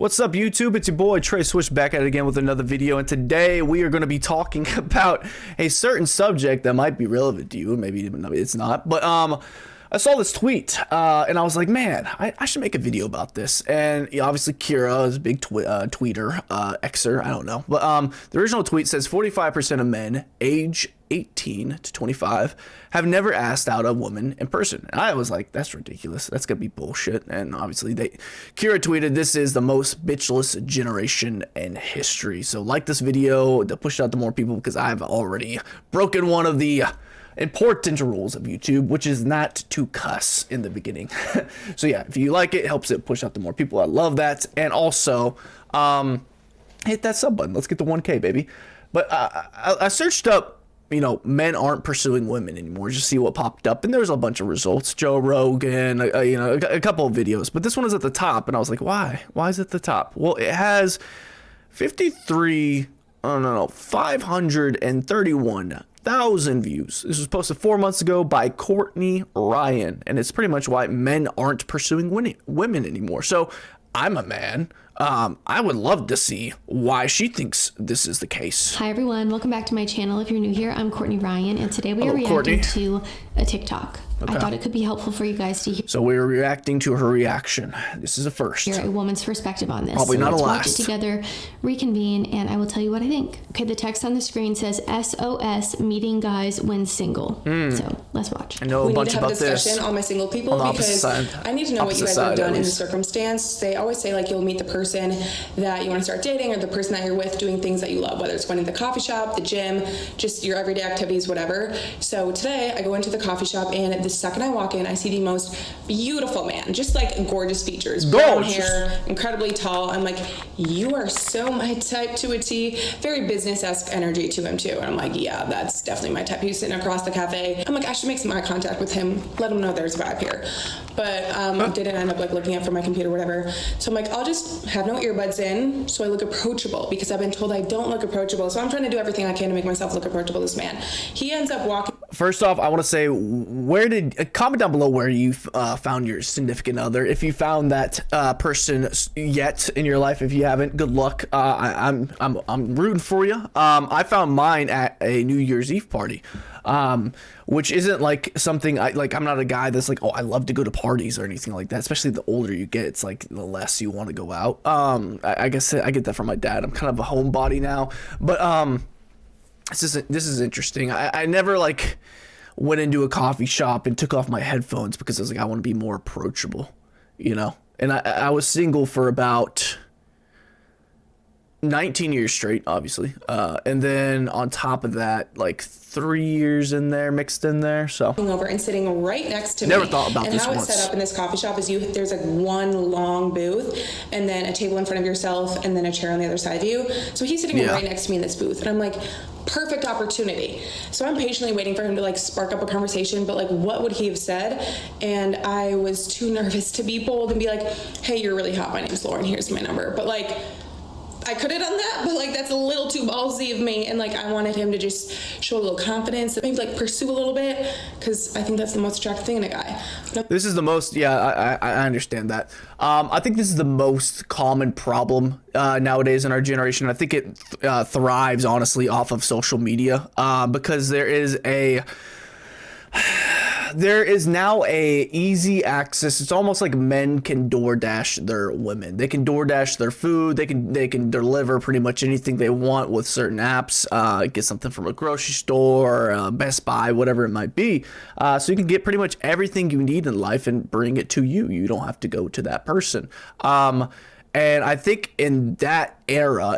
What's up, YouTube? It's your boy Trey Swish back at it again with another video, and today we are going to be talking about a certain subject that might be relevant to you, maybe it's not, but I saw this tweet and I was like, man, I should make a video about this. And obviously Kira is a big tweeter, Xer, I don't know, but the original tweet says 45% of men age 18 to 25 have never asked out a woman in person. And I was like, that's ridiculous. That's gonna be bullshit. And obviously Kira tweeted, this is the most bitchless generation in history. So like this video to push it out to more people, because I've already broken one of the important rules of YouTube, which is not to cuss in the beginning. So yeah, if you like it, helps it push out to more people. I love that. And also hit that sub button. Let's get to 1K, baby. But I searched up, men aren't pursuing women anymore, just see what popped up, and there's a bunch of results. Joe Rogan, a couple of videos, but this one is at the top, and I was like, why is it at the top? Well, it has 531,000 views. This was posted 4 months ago by Courtney Ryan, and it's pretty much why men aren't pursuing women anymore. So I'm a man. I would love to see why she thinks this is the case. Hi everyone, welcome back to my channel. If you're new here, I'm Courtney Ryan, and today we are reacting to a TikTok. Okay. I thought it could be helpful for you guys to hear. So we're reacting to her reaction. This is a first. Hear a woman's perspective on this. Probably not a last. Let's watch it together, reconvene, and I will tell you what I think. Okay, the text on the screen says SOS meeting guys when single. So let's watch. I know a bunch about this. We need to have a discussion on my single people because I need to know what you guys have done in the circumstance. They always say like you'll meet the person that you want to start dating or the person that you're with doing things that you love, whether it's going to the coffee shop, the gym, just your everyday activities, whatever. So today I go into the coffee shop, and the second I walk in, I see the most beautiful man, just like gorgeous features, brown hair, incredibly tall. I'm like, you are so my type to a T. Very business-esque energy to him too. And I'm like, yeah, that's definitely my type. He's sitting across the cafe. I'm like, I should make some eye contact with him, let him know there's a vibe here. But I didn't end up like looking up for my computer or whatever. So I'm like, I'll just have no earbuds in so I look approachable, because I've been told I don't look approachable. So I'm trying to do everything I can to make myself look approachable to this man. He ends up walking. First off, I want to say, comment down below where you found your significant other. If you found that person yet in your life, if you haven't, good luck. I'm rooting for you. I found mine at a New Year's Eve party, which isn't like something I'm not a guy that's like, oh, I love to go to parties or anything like that. Especially the older you get, it's like the less you want to go out. I guess I get that from my dad. I'm kind of a homebody now, but this is interesting. I never like went into a coffee shop and took off my headphones because I was like, I want to be more approachable, and I was single for about 19 years straight, obviously, and then on top of that, like 3 years in there, mixed in there. So over and sitting right next to me. Never thought about this once. And how it's set up in this coffee shop is there's like one long booth, and then a table in front of yourself, and then a chair on the other side of you. So he's sitting right next to me in this booth, and I'm like, perfect opportunity. So I'm patiently waiting for him to like spark up a conversation, but like, what would he have said? And I was too nervous to be bold and be like, hey, you're really hot, my name's Lauren, here's my number. But like, I could have done that, but like, that's a little too ballsy of me. And like, I wanted him to just show a little confidence, maybe like pursue a little bit, because I think that's the most attractive thing in a guy. This is the most, I understand that. I think this is the most common problem nowadays in our generation. I think it thrives honestly off of social media, because there is now a easy access. It's almost like men can DoorDash their women. They can DoorDash their food. They can deliver pretty much anything they want with certain apps. Get something from a grocery store, Best Buy, whatever it might be. So you can get pretty much everything you need in life and bring it to you. You don't have to go to that person. And I think in this era,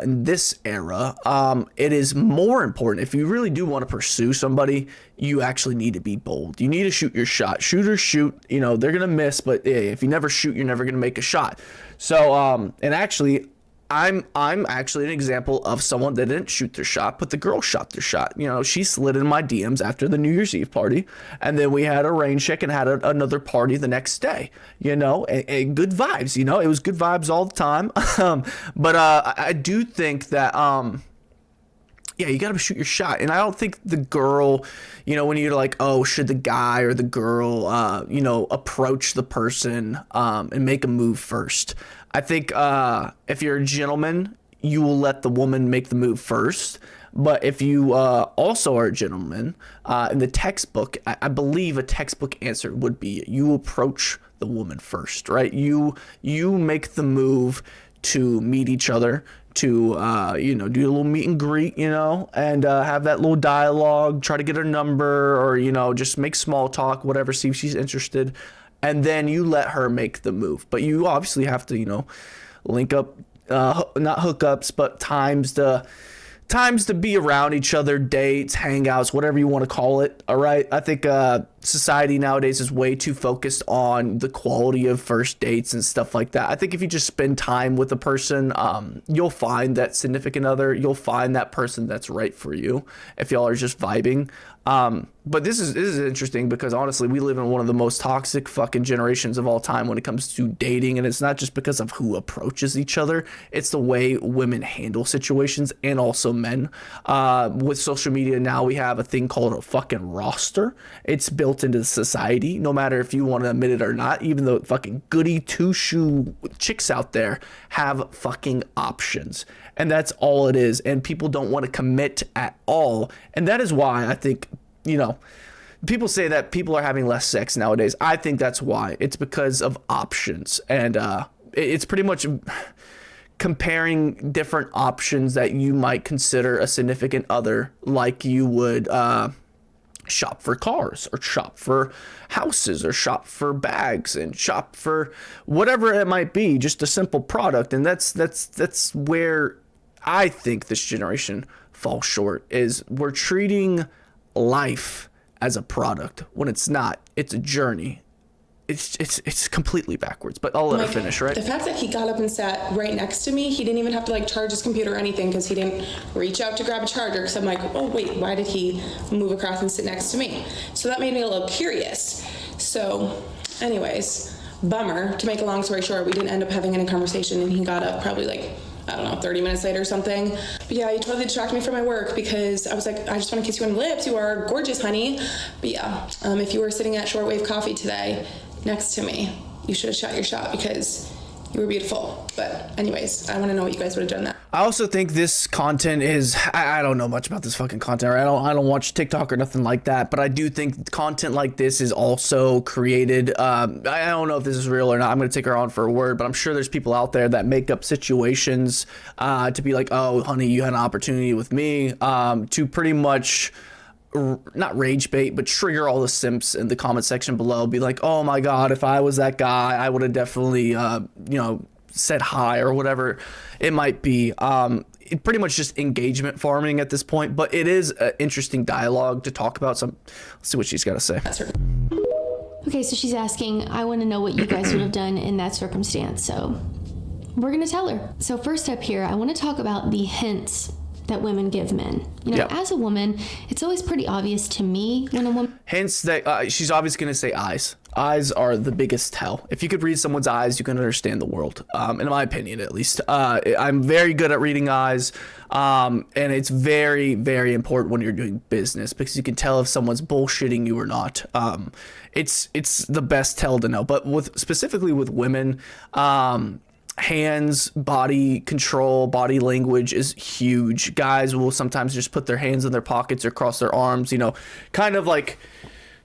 it is more important. If you really do want to pursue somebody, you actually need to be bold. You need to shoot your shot. Shoot or shoot. They're going to miss, but if you never shoot, you're never going to make a shot. So, and actually, I'm actually an example of someone that didn't shoot their shot, but the girl shot their shot. She slid in my DMs after the New Year's Eve party, and then we had a rain check and had another party the next day. And good vibes. It was good vibes all the time. But I do think that you got to shoot your shot. And I don't think the girl, when you're like, oh, should the guy or the girl, approach the person and make a move first. I think if you're a gentleman, you will let the woman make the move first. But if you also are a gentleman, in the textbook, I believe a textbook answer would be you approach the woman first, right? You make the move to meet each other, to do a little meet and greet, and have that little dialogue, try to get her number, or just make small talk, whatever, see if she's interested, and then you let her make the move. But you obviously have to link up, not hookups, but times to be around each other, dates, hangouts, whatever you want to call it. All right. I think society nowadays is way too focused on the quality of first dates and stuff like that. I think if you just spend time with a person, you'll find that significant other, you'll find that person that's right for you if y'all are just vibing. But this is interesting because honestly, we live in one of the most toxic fucking generations of all time when it comes to dating. And it's not just because of who approaches each other. It's the way women handle situations and also men. With social media now, we have a thing called a fucking roster. It's built into society, no matter if you want to admit it or not, even though fucking goody two-shoe chicks out there have fucking options. And that's all it is. And people don't want to commit at all. And that is why I think, people say that people are having less sex nowadays. I think that's why. It's because of options. And it's pretty much comparing different options that you might consider a significant other, like you would shop for cars or shop for houses or shop for bags and shop for whatever it might be, just a simple product. And that's where I think this generation falls short, is we're treating life as a product when it's not. It's a journey. It's completely backwards, but I'll let her finish, right? The fact that he got up and sat right next to me, he didn't even have to charge his computer or anything because he didn't reach out to grab a charger, because I'm like, oh wait, why did he move across and sit next to me? So that made me a little curious. So anyways, bummer. To make a long story short, we didn't end up having any conversation, and he got up probably 30 minutes later or something. But yeah, he totally distracted me from my work because I was like, I just want to kiss you on the lips. You are gorgeous, honey. But yeah, if you were sitting at Shortwave Coffee today next to me, you should have shot your shot because you were beautiful. But anyways, I want to know what you guys would have done that. I also think this content is, I don't know much about this fucking content, right? I don't watch TikTok or nothing like that, but I do think content like this is also created. I don't know if this is real or not. I'm going to take her on for a word, but I'm sure there's people out there that make up situations to be like, oh, honey, you had an opportunity with me, to pretty much not rage bait, but trigger all the simps in the comment section below. Be like, oh my God, if I was that guy, I would have definitely, said hi or whatever it might be. It pretty much just engagement farming at this point, but it is an interesting dialogue to talk about. Let's see what she's got to say. Okay, so she's asking, I want to know what you guys would have done in that circumstance. So we're going to tell her. So first up here, I want to talk about the hints that women give men. As a woman, it's always pretty obvious to me when a woman... Hints that she's obviously going to say eyes. Eyes are the biggest tell. If you could read someone's eyes, you can understand the world, in my opinion, at least. I'm very good at reading eyes, and it's very, very important when you're doing business because you can tell if someone's bullshitting you or not. It's the best tell to know. But specifically with women, hands, body control, body language is huge. Guys will sometimes just put their hands in their pockets or cross their arms, kind of like,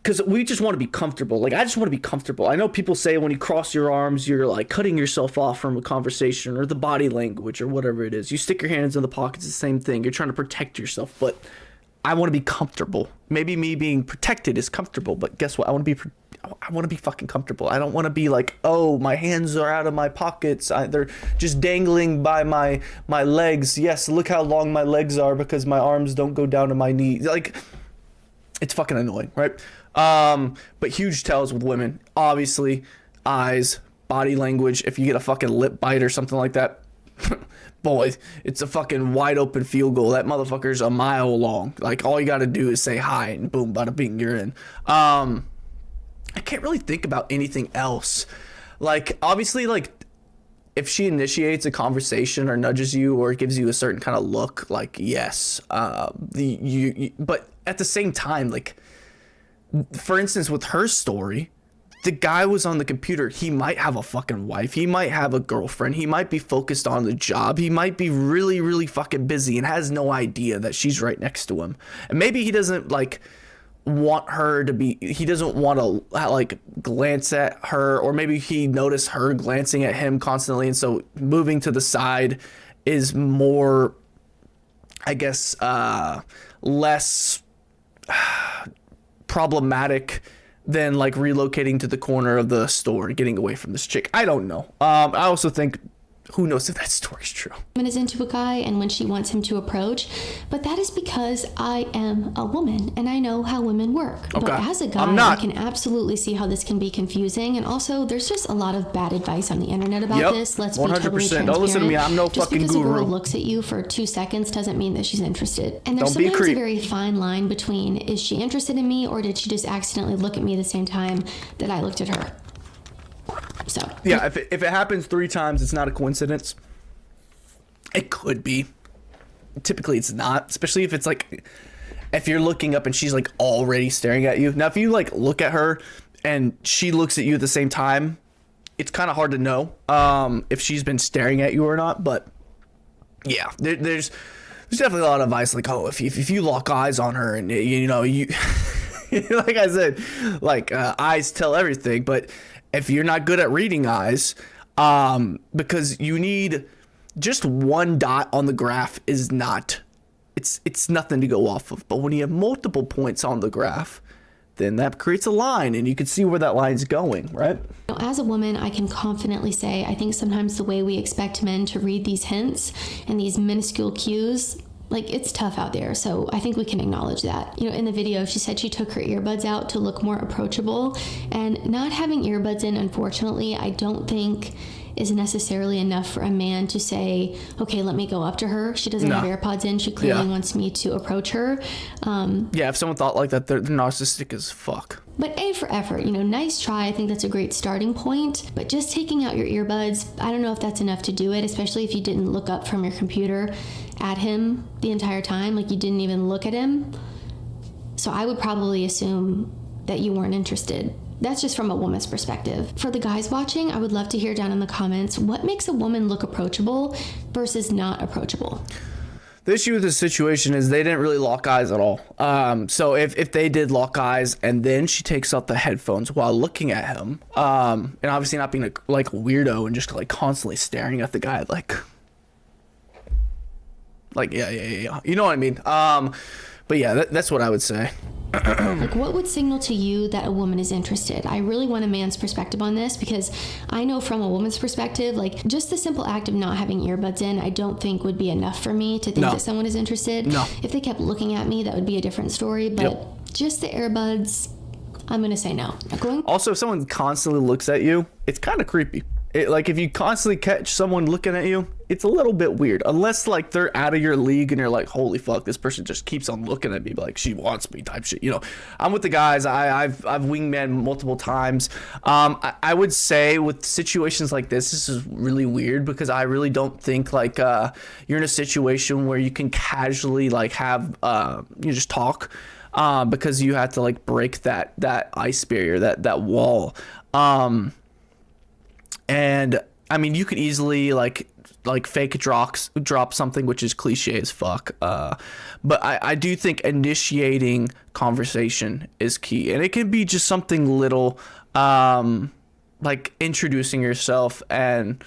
because we just want to be comfortable. I just want to be comfortable. I know people say when you cross your arms, you're like cutting yourself off from a conversation or the body language or whatever it is. You stick your hands in the pockets, the same thing. You're trying to protect yourself, but I want to be comfortable. Maybe me being protected is comfortable, but guess what? I want to be fucking comfortable. I don't want to be like, oh, my hands are out of my pockets. They're just dangling by my legs. Yes, look how long my legs are because my arms don't go down to my knees. It's fucking annoying, right? But huge tells with women, obviously, eyes, body language. If you get a fucking lip bite or something like that, boy, it's a fucking wide open field goal. That motherfucker's a mile long. All you got to do is say hi and boom, bada bing, you're in. I can't really think about anything else. Obviously, if she initiates a conversation or nudges you or gives you a certain kind of look, yes. But at the same time, for instance, with her story, the guy was on the computer, he might have a fucking wife, he might have a girlfriend, he might be focused on the job, he might be really, really fucking busy and has no idea that she's right next to him. And maybe he doesn't like want her to be, he doesn't want to like glance at her, or maybe he noticed her glancing at him constantly, and so moving to the side is more, I guess, less problematic than like relocating to the corner of the store and getting away from this chick. I don't know. I also think, who knows if that story's true. Woman is into a guy and when she wants him to approach, but that is because I am a woman and I know how women work. Okay. But as a guy, I can absolutely see how this can be confusing, and also there's just a lot of bad advice on the internet about this. Let's 100%. Be totally transparent. Don't listen to me. I'm no fucking guru. Just because a girl looks at you for 2 seconds doesn't mean that she's interested. And there's sometimes a very fine line between, is she interested in me, or did she just accidentally look at me the same time that I looked at her? So yeah, if it happens 3 times, it's not a coincidence. It could be. Typically, it's not. Especially if it's like, if you're looking up and she's like already staring at you. Now, if you like look at her and she looks at you at the same time, it's kind of hard to know if she's been staring at you or not. But yeah, there's definitely a lot of advice like, oh, if you lock eyes on her and you like I said, like eyes tell everything, but if you're not good at reading eyes, because you need just one dot on the graph is not, it's nothing to go off of. But when you have multiple points on the graph, then that creates a line and you can see where that line's going, right? As a woman, I can confidently say, I think sometimes the way we expect men to read these hints and these minuscule cues, like, it's tough out there. So I think we can acknowledge that. In the video, she said she took her earbuds out to look more approachable, and not having earbuds in, unfortunately, I don't think is necessarily enough for a man to say, okay, let me go up to her. She doesn't have AirPods in. She clearly wants me to approach her. If someone thought like that, they're narcissistic as fuck. But A for effort, nice try. I think that's a great starting point. But just taking out your earbuds, I don't know if that's enough to do it, especially if you didn't look up from your computer at him the entire time, like you didn't even look at him. So I would probably assume that you weren't interested. That's just from a woman's perspective. For the guys watching, I would love to hear down in the comments, what makes a woman look approachable versus not approachable? The issue with this situation is they didn't really lock eyes at all. So if they did lock eyes and then she takes out the headphones while looking at him, and obviously not being a weirdo and just like constantly staring at the guy like yeah, you know what I mean? But yeah, that's what I would say. Like, what would signal to you that a woman is interested? I really want a man's perspective on this, because I know from a woman's perspective, like, just the simple act of not having earbuds in, I don't think would be enough for me to think that someone is interested. No. If they kept looking at me, that would be a different story, but just the earbuds, I'm going to say no. Also, if someone constantly looks at you, it's kind of creepy. Like, if you constantly catch someone looking at you, it's a little bit weird. Unless, like, they're out of your league and you're like, holy fuck, this person just keeps on looking at me like she wants me type shit. I'm with the guys. I've wingman multiple times. I would say with situations like this is really weird, because I really don't think, like, you're in a situation where you can casually, like, have, you just talk, because you have to, like, break that ice barrier, that wall. And I mean, you could easily like fake drop something, which is cliche as fuck. But I do think initiating conversation is key, and it can be just something little, like introducing yourself. And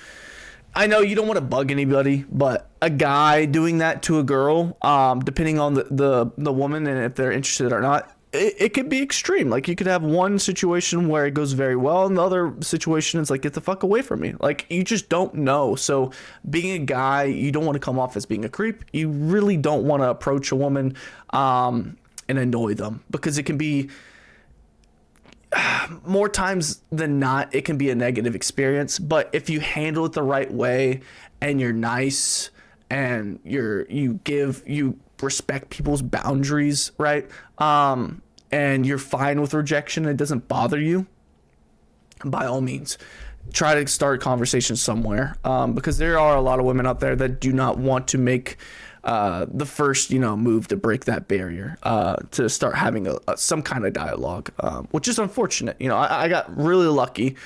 I know you don't want to bug anybody, but a guy doing that to a girl, depending on the woman and if they're interested or not, it could be extreme. Like, you could have one situation where it goes very well, and the other situation is like, get the fuck away from me. Like, you just don't know. So being a guy, you don't want to come off as being a creep. You really don't want to approach a woman and annoy them, because it can be, more times than not, it can be a negative experience. But if you handle it the right way and you're nice and you respect people's boundaries, right? And you're fine with rejection, it doesn't bother you, by all means, try to start conversations somewhere, because there are a lot of women out there that do not want to make the first, move to break that barrier, to start having some kind of dialogue, which is unfortunate. I got really lucky.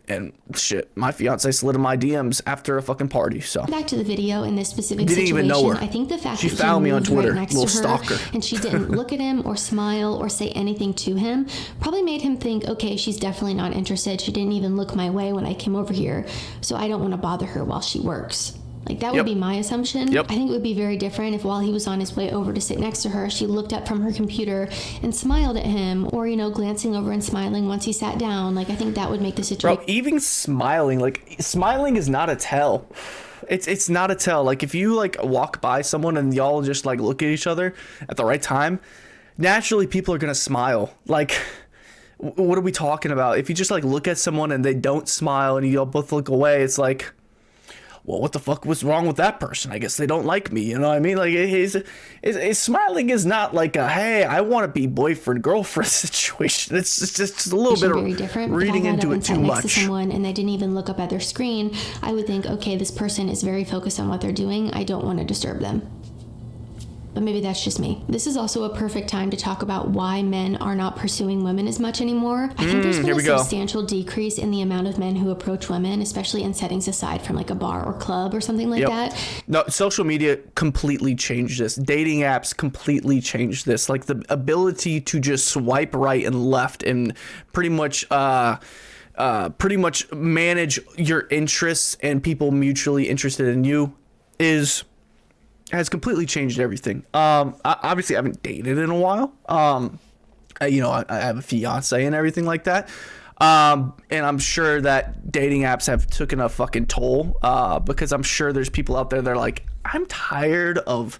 And shit, my fiance slid in my DMs after a fucking party. So back to the video in this specific didn't situation. even know her. I think the fact she that found he me on moved Twitter, right next little to her, stalker, and she didn't look at him or smile or say anything to him probably made him think, okay, she's definitely not interested. She didn't even look my way when I came over here, so I don't want to bother her while she works. Like, that would be my assumption. I think it would be very different if while he was on his way over to sit next to her, she looked up from her computer and smiled at him, or, glancing over and smiling once he sat down. Like, I think that would make the situation... Bro, even smiling is not a tell. It's not a tell. Like, if you, walk by someone and y'all just, look at each other at the right time, naturally people are going to smile. Like... What are we talking about? If you just, look at someone and they don't smile and y'all both look away, it's like... Well, what the fuck was wrong with that person? I guess they don't like me. You know what I mean? Like, his smiling is not like a, hey, I want to be boyfriend girlfriend situation. It's just a little bit very of different. reading into it too much. Next to someone and they didn't even look up at their screen, I would think, okay, this person is very focused on what they're doing. I don't want to disturb them. But maybe that's just me. This is also a perfect time to talk about why men are not pursuing women as much anymore. I think there's been a substantial decrease in the amount of men who approach women, especially in settings aside from a bar or club or something like that. No, social media completely changed this. Dating apps completely changed this. Like, the ability to just swipe right and left and pretty much manage your interests and people mutually interested in you has completely changed everything. Obviously I haven't dated in a while. I have a fiance and everything like that. And I'm sure that dating apps have taken a fucking toll, because I'm sure there's people out there that are like, I'm tired of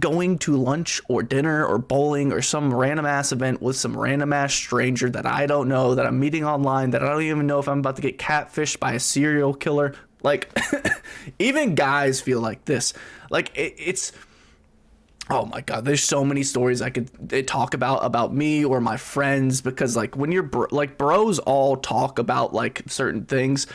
going to lunch or dinner or bowling or some random ass event with some random ass stranger that I don't know, that I'm meeting online, that I don't even know if I'm about to get catfished by a serial killer. Like, even guys feel like this. Like, it's oh my god, there's so many stories I could talk about me or my friends, because when you're bros all talk about certain things,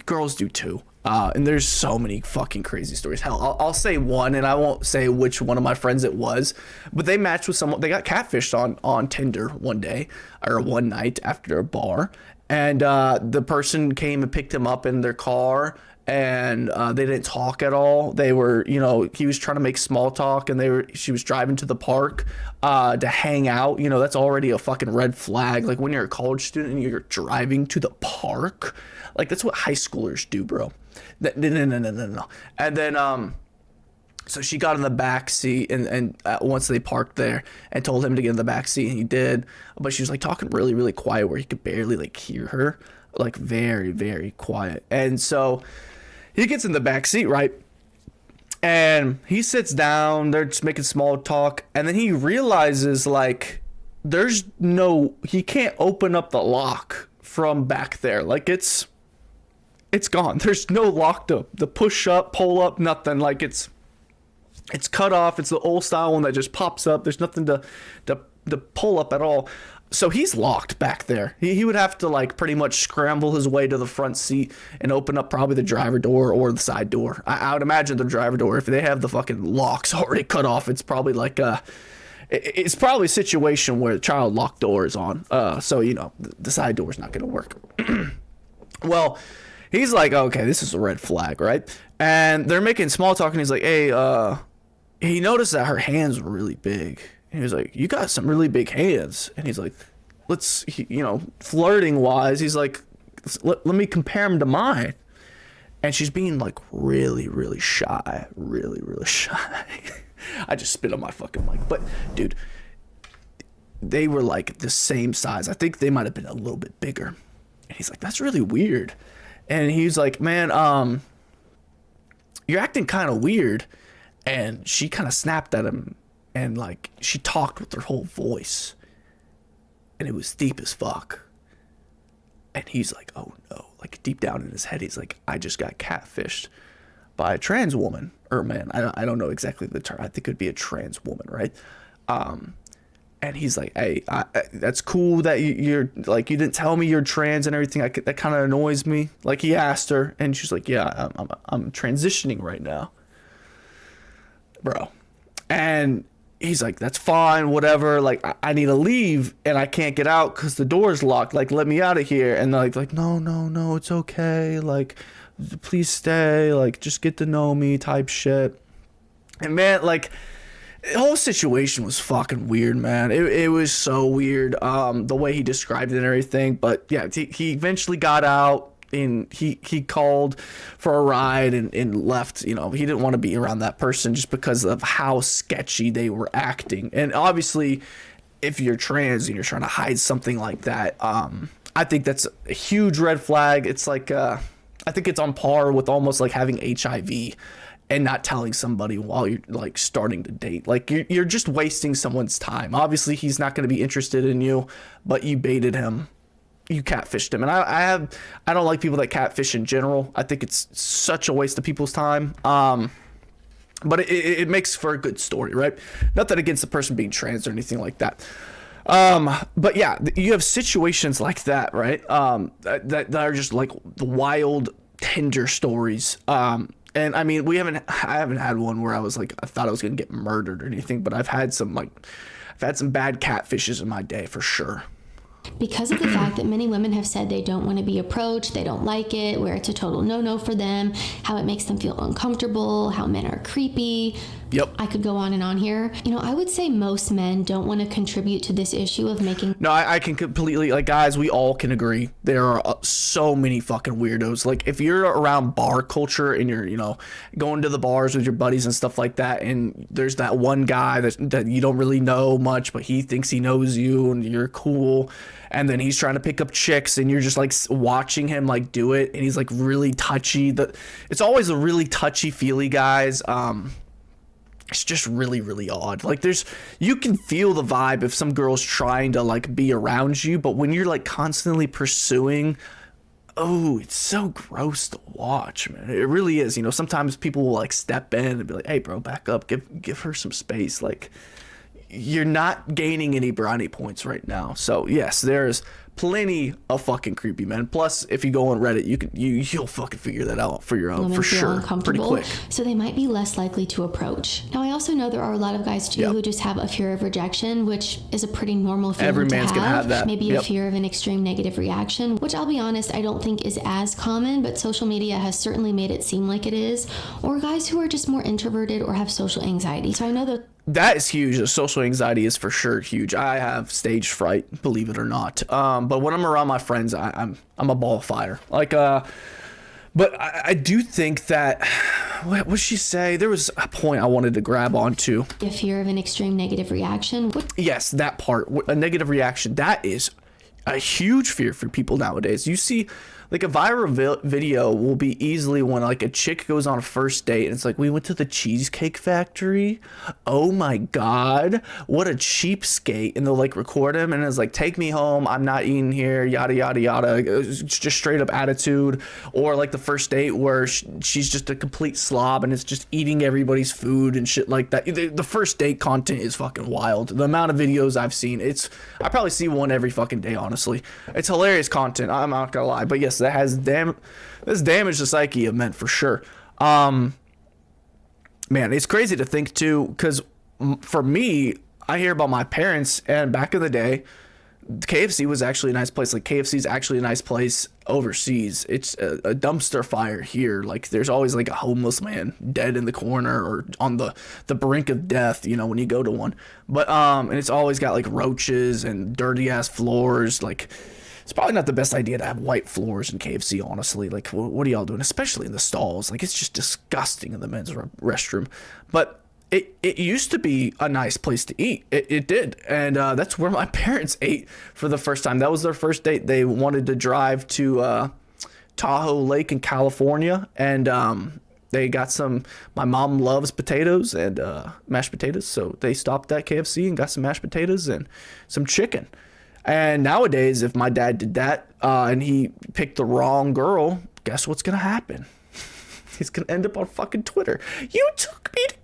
girls do too. And there's so many fucking crazy stories. Hell, I'll say one, and I won't say which one of my friends it was, but they matched with someone. They got catfished on Tinder one day or one night after a bar. And the person came and picked him up in their car, and they didn't talk at all. They were, he was trying to make small talk, and she was driving to the park to hang out. That's already a fucking red flag. Like, when you're a college student and you're driving to the park, that's what high schoolers do, bro. No. And then so she got in the back seat, and once they parked there, and told him to get in the back seat, and he did. But she was talking really, really quiet, where he could barely hear her, very, very quiet. And so he gets in the back seat, right? And he sits down. They're just making small talk, and then he realizes he can't open up the lock from back there. It's gone. There's no lock to the push up, pull up, nothing. It's cut off. It's the old style one that just pops up. There's nothing to pull up at all. So he's locked back there. He would have to pretty much scramble his way to the front seat and open up probably the driver door or the side door. I would imagine the driver door, if they have the fucking locks already cut off, it's probably it's probably a situation where the child lock door is on. So the side door is not going to work. Well, he's like, okay, this is a red flag, right? And they're making small talk, and he's like, hey, he noticed that her hands were really big. And he was like, you got some really big hands. And he's like, flirting wise, he's like, let me compare them to mine. And she's being really, really shy. Really, really shy. I just spit on my fucking mic. But dude, they were the same size. I think they might have been a little bit bigger. And he's like, that's really weird. And he's like, man, you're acting kind of weird. And she kind of snapped at him, and she talked with her whole voice, and it was deep as fuck. And he's like, oh no, deep down in his head, he's like, I just got catfished by a trans woman or man. I don't know exactly the term. I think it would be a trans woman, right? And he's like, hey, that's cool that you're you didn't tell me you're trans and everything. That kind of annoys me. He asked her, and she's like, yeah, I'm transitioning right now. bro. And he's like, that's fine, whatever. Like, I need to leave and I can't get out because the door's locked. Like, let me out of here. And they're like, no, it's okay. Like, please stay. Like, just get to know me type shit. And man, like, the whole situation was fucking weird, man. It was so weird, the way he described it and everything. But yeah, he eventually got out. And he called for a ride and left. You know, he didn't want to be around that person just because of how sketchy they were acting. And obviously, if you're trans and you're trying to hide something like that, I think that's a huge red flag. It's like, I think it's on par with almost like having HIV and not telling somebody while you're like starting to date. Like, you're just wasting someone's time. Obviously, he's not going to be interested in you, but you baited him. You catfished him. And I don't like people that catfish in general. I think it's such a waste of people's time. But it makes for a good story, right? Nothing against the person being trans or anything like that. But yeah, you have situations like that, right? That are just like the wild Tinder stories. And I mean, I haven't had one where I was like, I thought I was going to get murdered or anything, but I've had some bad catfishes in my day for sure. Because of the fact that many women have said they don't want to be approached, they don't like it, where it's a total no-no for them, how it makes them feel uncomfortable, how men are creepy. Yep. I could go on and on here. You know, I would say most men don't want to contribute to this issue of making... No, I can completely... Like, guys, we all can agree. There are so many fucking weirdos. Like, if you're around bar culture and you're, you know, going to the bars with your buddies and stuff like that, and there's that one guy that you don't really know much, but he thinks he knows you and you're cool, and then he's trying to pick up chicks and you're just, like, watching him, like, do it, and he's, like, really touchy. It's always a really touchy-feely guys. It's just really, really odd. Like, you can feel the vibe if some girl's trying to, like, be around you, but when you're, like, constantly pursuing, oh, it's so gross to watch, man. It really is. You know, sometimes people will, like, step in and be like, hey, bro, back up. Give her some space. Like, you're not gaining any brownie points right now. So, yes, there's plenty of fucking creepy men. Plus, if you go on Reddit, you'll fucking figure that out for your own, for sure, pretty quick. So they might be less likely to approach. Now, I also know there are a lot of guys too who just have a fear of rejection, which is a pretty normal feeling. Every man's gonna have that. Maybe a fear of an extreme negative reaction, which I'll be honest, I don't think is as common, but social media has certainly made it seem like it is. Or guys who are just more introverted or have social anxiety. So I know that is huge. The social anxiety is for sure huge. I have stage fright, believe it or not. But when I'm around my friends, I'm a ball of fire. Like, but I do think that, what did she say? There was a point I wanted to grab onto. A fear of an extreme negative reaction. Yes, that part. A negative reaction. That is a huge fear for people nowadays. You see, like, a viral video will be easily when, like, a chick goes on a first date and it's like, we went to the Cheesecake Factory. Oh my God, what a cheapskate. And they'll, like, record him and it's like, take me home. I'm not eating here. Yada, yada, yada. It's just straight up attitude. Or like the first date where she's just a complete slob and it's just eating everybody's food and shit like that. The first date content is fucking wild. The amount of videos I've seen, I probably see one every fucking day, honestly. It's hilarious content. I'm not gonna lie. But yes, that has damaged the psyche of men for sure. Man, it's crazy to think too, because for me, I hear about my parents, and back in the day, KFC was actually a nice place. Like, KFC is actually a nice place overseas. It's a dumpster fire here. Like, there's always like a homeless man dead in the corner or on the brink of death, you know, when you go to one. But and it's always got like roaches and dirty ass floors. Like, it's probably not the best idea to have white floors in KFC, honestly. Like, what are y'all doing? Especially in the stalls. Like, it's just disgusting in the men's restroom. But it used to be a nice place to eat. It did. And that's where my parents ate for the first time. That was their first date. They wanted to drive to Tahoe Lake in California. And they got my mom loves potatoes and mashed potatoes. So they stopped at KFC and got some mashed potatoes and some chicken. And nowadays, if my dad did that and he picked the wrong girl, guess what's going to happen? He's going to end up on fucking Twitter. You took me to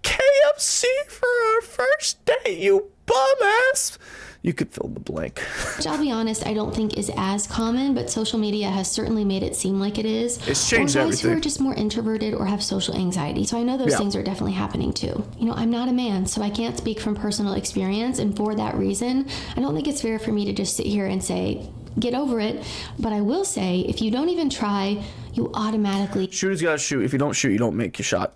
KFC for our first date, you bum ass. You could fill the blank. Which I'll be honest, I don't think is as common, but social media has certainly made it seem like it is. It's changed or guys everything. who are just more introverted or have social anxiety. So I know those things are definitely happening too. You know, I'm not a man, so I can't speak from personal experience. And for that reason, I don't think it's fair for me to just sit here and say, get over it. But I will say, if you don't even try, you automatically Shooters gotta shoot. If you don't shoot, you don't make your shot.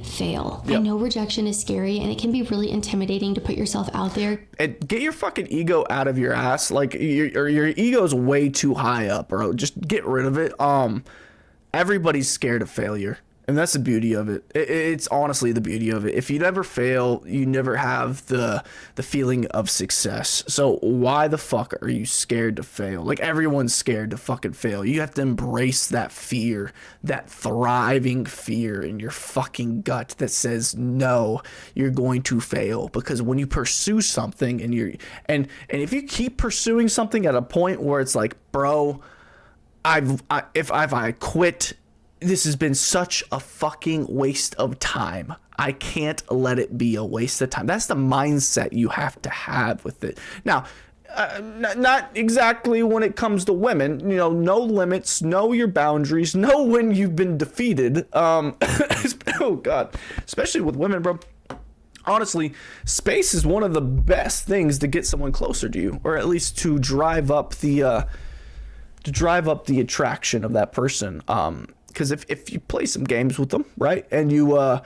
fail. Yep. I know rejection is scary and it can be really intimidating to put yourself out there. And get your fucking ego out of your ass. Like your ego's way too high up, bro. Just get rid of it. Everybody's scared of failure. And that's the beauty of it. It's honestly the beauty of it. If you never fail, you never have the feeling of success. So why the fuck are you scared to fail? Like, everyone's scared to fucking fail. You have to embrace that fear, that thriving fear in your fucking gut that says, no, you're going to fail. Because when you pursue something and if you keep pursuing something at a point where it's like, bro, if I quit, this has been such a fucking waste of time. I can't let it be a waste of time. That's the mindset you have to have with it. Now, not exactly when it comes to women. You know, know limits, know your boundaries, know when you've been defeated. Oh God, especially with women, bro. Honestly, space is one of the best things to get someone closer to you, or at least to drive up the attraction of that person. Because if you play some games with them, right, and you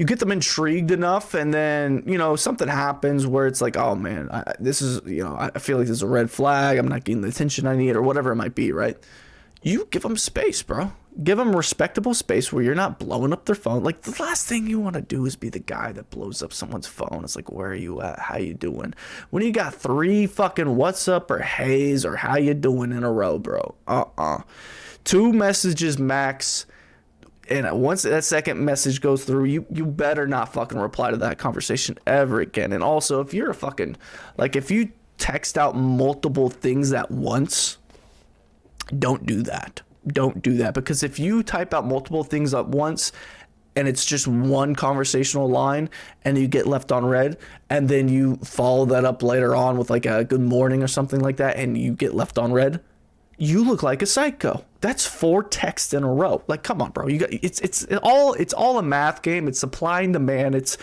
get them intrigued enough, and then, you know, something happens where it's like, oh man, I feel like there's a red flag, I'm not getting the attention I need, or whatever it might be, right? You give them space, bro. Give them respectable space where you're not blowing up their phone. Like, the last thing you want to do is be the guy that blows up someone's phone. It's like, where are you at? How you doing? When you got 3 fucking what's up or hey's or how you doing in a row, bro. 2 messages max, and once that second message goes through, you better not fucking reply to that conversation ever again. And also, if you're if you text out multiple things at once, don't do that. Don't do that, because if you type out multiple things at once and it's just one conversational line and you get left on read, and then you follow that up later on with like a good morning or something like that, and you get left on read, you look like a psycho. That's 4 texts in a row. Like, come on, bro. It's all a math game. It's supply and demand.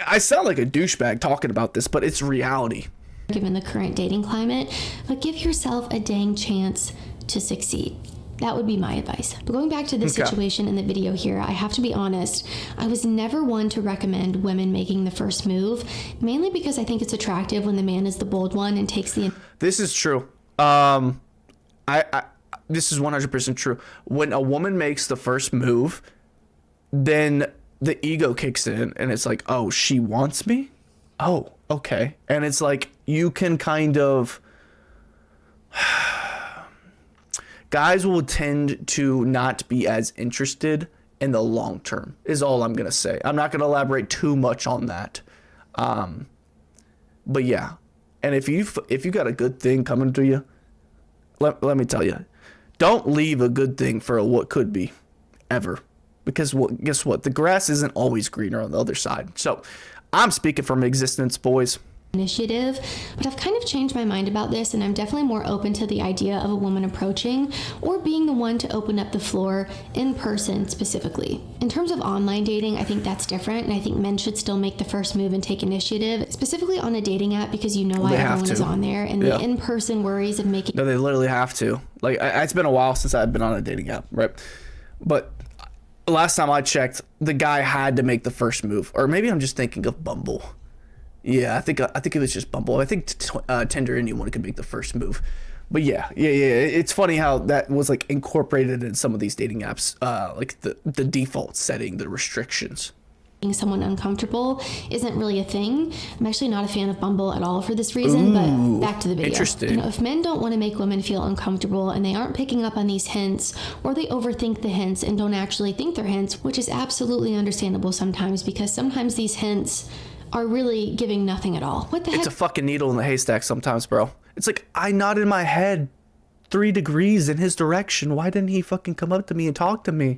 I sound like a douchebag talking about this, but it's reality. Given the current dating climate, but give yourself a dang chance to succeed. That would be my advice. But going back to this situation in the video here, I have to be honest, I was never one to recommend women making the first move, mainly because I think it's attractive when the man is the bold one and takes the... This is true. This is 100% true. When a woman makes the first move, then the ego kicks in and it's like, oh, she wants me? Oh, okay. And it's like, you can kind of... Guys will tend to not be as interested in the long term, is all I'm going to say. I'm not going to elaborate too much on that. But yeah. And if you got a good thing coming to you, let me tell you, don't leave a good thing for a what could be, ever. Because guess what? The grass isn't always greener on the other side. So I'm speaking from existence, boys. Initiative, but I've kind of changed my mind about this, and I'm definitely more open to the idea of a woman approaching or being the one to open up the floor in person specifically. In terms of online dating, I think that's different, and I think men should still make the first move and take initiative, specifically on a dating app, because you know why everyone is on there, and the in-person worries of making... No, they literally have to. Like, it's been a while since I've been on a dating app, right? But last time I checked, the guy had to make the first move, or maybe I'm just thinking of Bumble. Yeah, I think it was just Bumble. I think Tinder, anyone could make the first move. But yeah. It's funny how that was like incorporated in some of these dating apps, like the default setting, the restrictions. Making someone uncomfortable isn't really a thing. I'm actually not a fan of Bumble at all for this reason. But back to the video. Interesting. You know, if men don't want to make women feel uncomfortable and they aren't picking up on these hints, or they overthink the hints and don't actually think they're hints, which is absolutely understandable sometimes, because sometimes these hints are really giving nothing at all. What the heck? It's a fucking needle in the haystack sometimes, bro. It's like, I nodded my head 3 degrees in his direction. Why didn't he fucking come up to me and talk to me?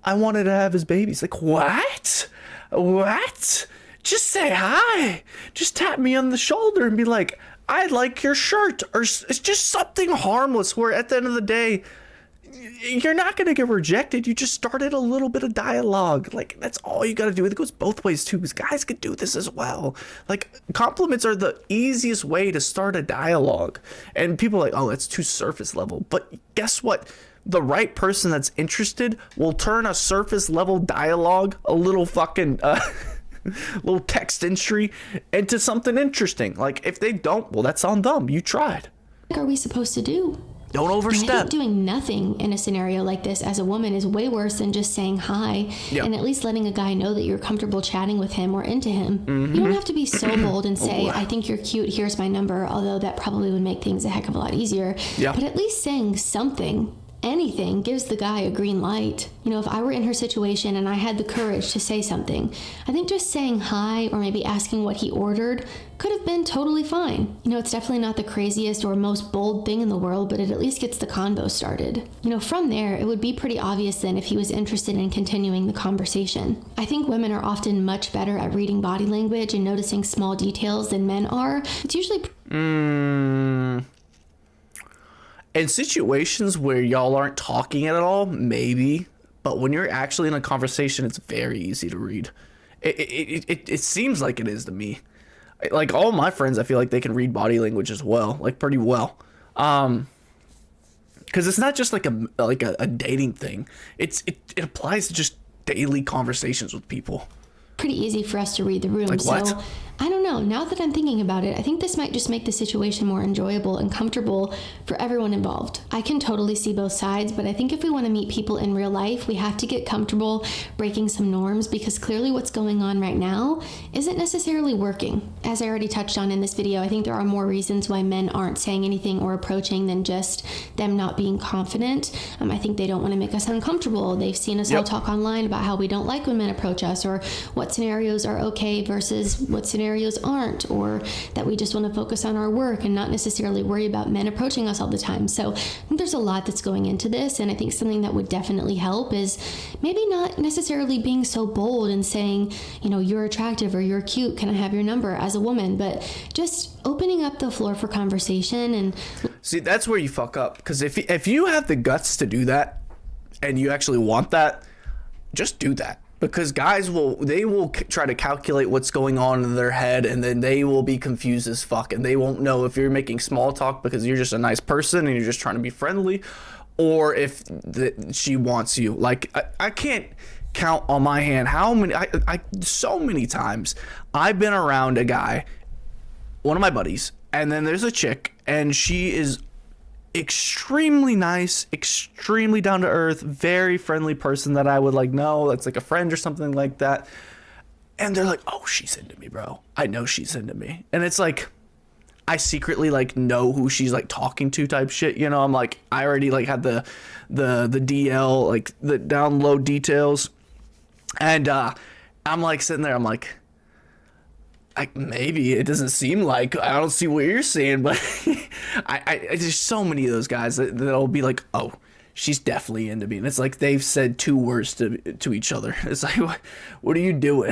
I wanted to have his babies. Like, what? what? Just say hi. Just tap me on the shoulder and be like, I like your shirt. Or it's just something harmless where at the end of the day, you're not going to get rejected. You just started a little bit of dialogue. Like, that's all you got to do. It goes both ways too, because guys can do this as well. Like, compliments are the easiest way to start a dialogue. And people are like, oh, that's too surface level. But guess what? The right person that's interested will turn a surface level dialogue, a little fucking little text entry, into something interesting. Like, if they don't, well, that's on them. You tried. What are we supposed to do? Don't overstep. I think doing nothing in a scenario like this as a woman is way worse than just saying hi and at least letting a guy know that you're comfortable chatting with him or into him. You don't have to be so bold and say, I think you're cute, here's my number, although that probably would make things a heck of a lot easier. But at least saying something, anything, gives the guy a green light. You know, if I were in her situation and I had the courage to say something, I think just saying hi or maybe asking what he ordered could have been totally fine. You know, it's definitely not the craziest or most bold thing in the world, but it at least gets the convo started. You know, from there, it would be pretty obvious then if he was interested in continuing the conversation. I think women are often much better at reading body language and noticing small details than men are. It's usually... In situations where y'all aren't talking at all, maybe. But when you're actually in a conversation, it's very easy to read. It seems like it is to me. Like, all my friends, I feel like they can read body language as well, like pretty well. Because it's not just like a dating thing. It applies to just daily conversations with people. Pretty easy for us to read the room. Like what? So I don't know. Now that I'm thinking about it, I think this might just make the situation more enjoyable and comfortable for everyone involved. I can totally see both sides, but I think if we want to meet people in real life, we have to get comfortable breaking some norms, because clearly what's going on right now isn't necessarily working. As I already touched on in this video, I think there are more reasons why men aren't saying anything or approaching than just them not being confident. I think they don't want to make us uncomfortable. They've seen us all talk online about how we don't like when men approach us, or what scenarios are okay versus what scenarios aren't, or that we just want to focus on our work and not necessarily worry about men approaching us all the time. So I think there's a lot that's going into this, and I think something that would definitely help is maybe not necessarily being so bold and saying, you know, you're attractive or you're cute, can I have your number, as a woman, but just opening up the floor for conversation. And see, that's where you fuck up, because if you have the guts to do that and you actually want that, just do that. Because guys will try to calculate what's going on in their head, and then they will be confused as fuck, and they won't know if you're making small talk because you're just a nice person and you're just trying to be friendly, or if she wants you. Like, I can't count on my hand how many, so many times I've been around a guy, one of my buddies, and then there's a chick, and she is extremely nice, extremely down to earth, very friendly person that I would like know, that's like a friend or something like that. And they're like, oh, she's into me, bro. I know she's into me. And it's like, I secretly like know who she's like talking to type shit. You know, I'm like, I already like had the DL, like the down low details. And I'm like sitting there, I'm like, maybe it doesn't seem like, I don't see what you're seeing, but I there's so many of those guys that'll be like, oh, she's definitely into me. And it's like they've said 2 words to each other. It's like, what are you doing?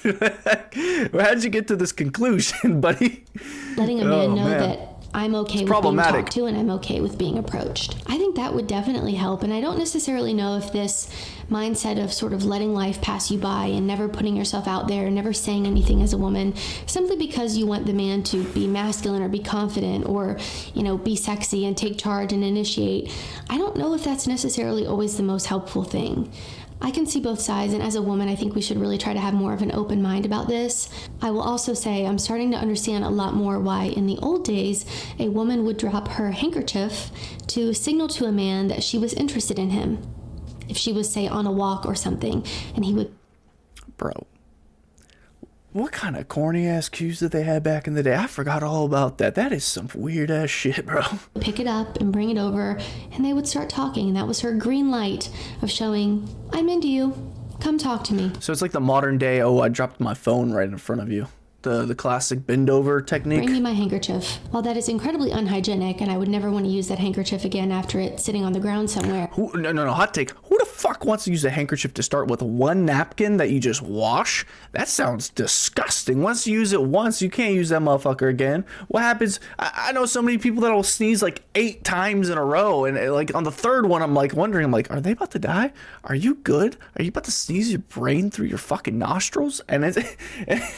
How'd you get to this conclusion, buddy? Letting a man know that I'm okay with being talked to and I'm okay with being approached. I think that would definitely help. And I don't necessarily know if this mindset of sort of letting life pass you by and never putting yourself out there and never saying anything as a woman simply because you want the man to be masculine or be confident or, you know, be sexy and take charge and initiate. I don't know if that's necessarily always the most helpful thing. I can see both sides, and as a woman, I think we should really try to have more of an open mind about this. I will also say I'm starting to understand a lot more why in the old days a woman would drop her handkerchief to signal to a man that she was interested in him. If she was, say, on a walk or something, and he would... Bro, what kind of corny ass cues did they have back in the day? I forgot all about that. That is some weird ass shit, bro. Pick it up and bring it over, and they would start talking, and that was her green light of showing, I'm into you. Come talk to me. So it's like the modern day, oh, I dropped my phone right in front of you. The classic bend over technique. Bring me my handkerchief. While that is incredibly unhygienic, and I would never want to use that handkerchief again after it's sitting on the ground somewhere. No, hot take. Who Who the fuck wants to use a handkerchief to start with? One napkin that you just wash? That sounds disgusting. Once you use it once, you can't use that motherfucker again. What happens? I know so many people that'll sneeze like 8 times in a row, and like on the third one, I'm like wondering, I'm like, are they about to die? Are you good? Are you about to sneeze your brain through your fucking nostrils? And then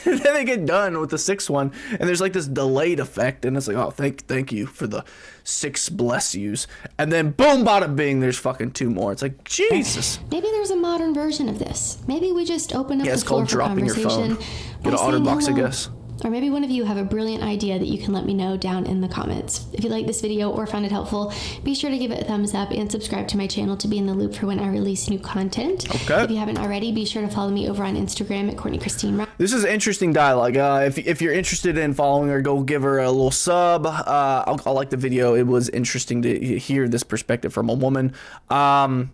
they get done with the 6th one, and there's like this delayed effect, and it's like, oh, thank you for the 6 bless yous, and then boom, bada bing, there's fucking 2 more. It's like, Jesus. Maybe there's a modern version of this. Maybe we just open up the floor for conversation. Get an OtterBox, I guess. Or maybe one of you have a brilliant idea that you can let me know down in the comments. If you like this video or found it helpful, be sure to give it a thumbs up and subscribe to my channel to be in the loop for when I release new content. Okay. If you haven't already, be sure to follow me over on Instagram at Courtney Ryan. This is interesting dialogue. If you're interested in following her, go give her a little sub. I'll like the video. It was interesting to hear this perspective from a woman. I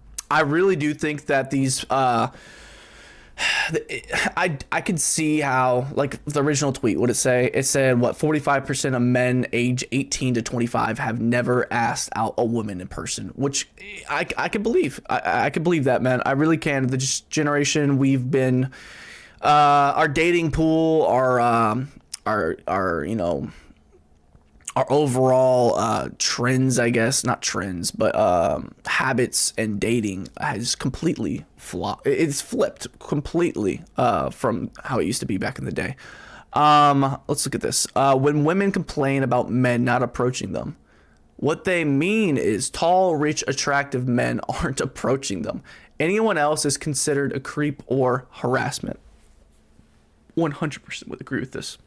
really do think that these... I could see how, like, the original tweet, what it say? It said, what, 45% of men age 18 to 25 have never asked out a woman in person, which I can believe. I can believe that, man. I really can. The generation we've been, our dating pool, our you know, our overall trends, I guess, not trends, but habits and dating has completely flopped. It's flipped completely from how it used to be back in the day. Let's look at this. When women complain about men not approaching them, what they mean is tall, rich, attractive men aren't approaching them. Anyone else is considered a creep or harassment. 100% would agree with this.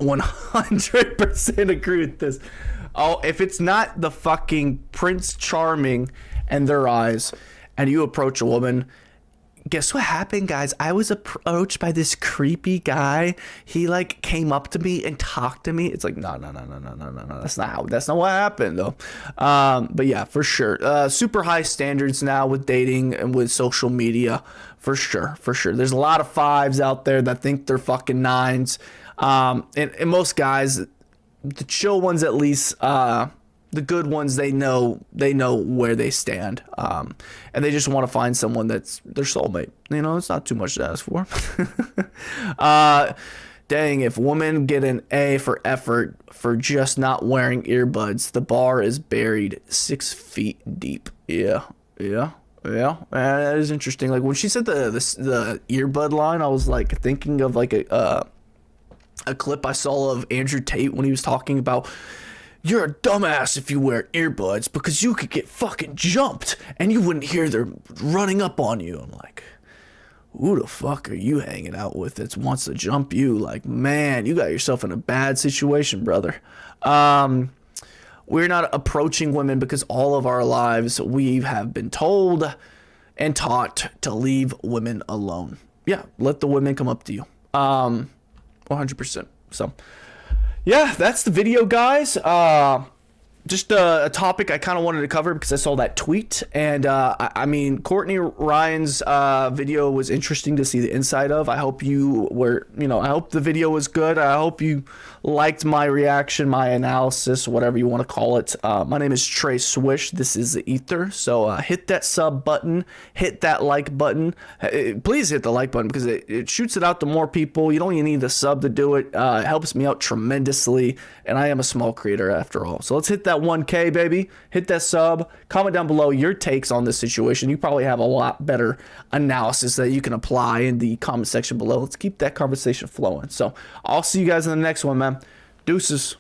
100% agree with this. Oh, if it's not the fucking Prince Charming in their eyes and you approach a woman, guess what happened, guys? I was approached by this creepy guy. He like came up to me and talked to me. It's like, no. That's not what happened though. But yeah, for sure. Super high standards now with dating and with social media. For sure. There's a lot of 5s out there that think they're fucking 9s. And most guys, the chill ones at least, the good ones, they know where they stand, and they just want to find someone that's their soulmate. You know, it's not too much to ask for. Dang, if women get an A for effort for just not wearing earbuds, the bar is buried 6 feet deep. Yeah. That is interesting. Like when she said the earbud line, I was like thinking of like a clip I saw of Andrew Tate when he was talking about, you're a dumbass if you wear earbuds because you could get fucking jumped and you wouldn't hear them running up on you. I'm like, who the fuck are you hanging out with that wants to jump you? Like, man, you got yourself in a bad situation, brother. We're not approaching women because all of our lives we have been told and taught to leave women alone. Yeah, let the women come up to you. 100%. So yeah, that's the video, guys. Just a topic I kind of wanted to cover because I saw that tweet, and I mean, Courtney Ryan's video was interesting to see the inside of. I hope you were, I hope the video was good. I hope you liked my reaction, my analysis, whatever you want to call it. My name is Trey Swish. This is the Ether. So hit that sub button, hit that like button. Please hit the like button because it shoots it out to more people. You don't even need the sub to do it. It helps me out tremendously, and I am a small creator after all. So let's hit that 1K, baby. Hit that sub. Comment down below your takes on this situation. You probably have a lot better analysis that you can apply in the comment section below. Let's keep that conversation flowing. So I'll see you guys in the next one, man. Deuces.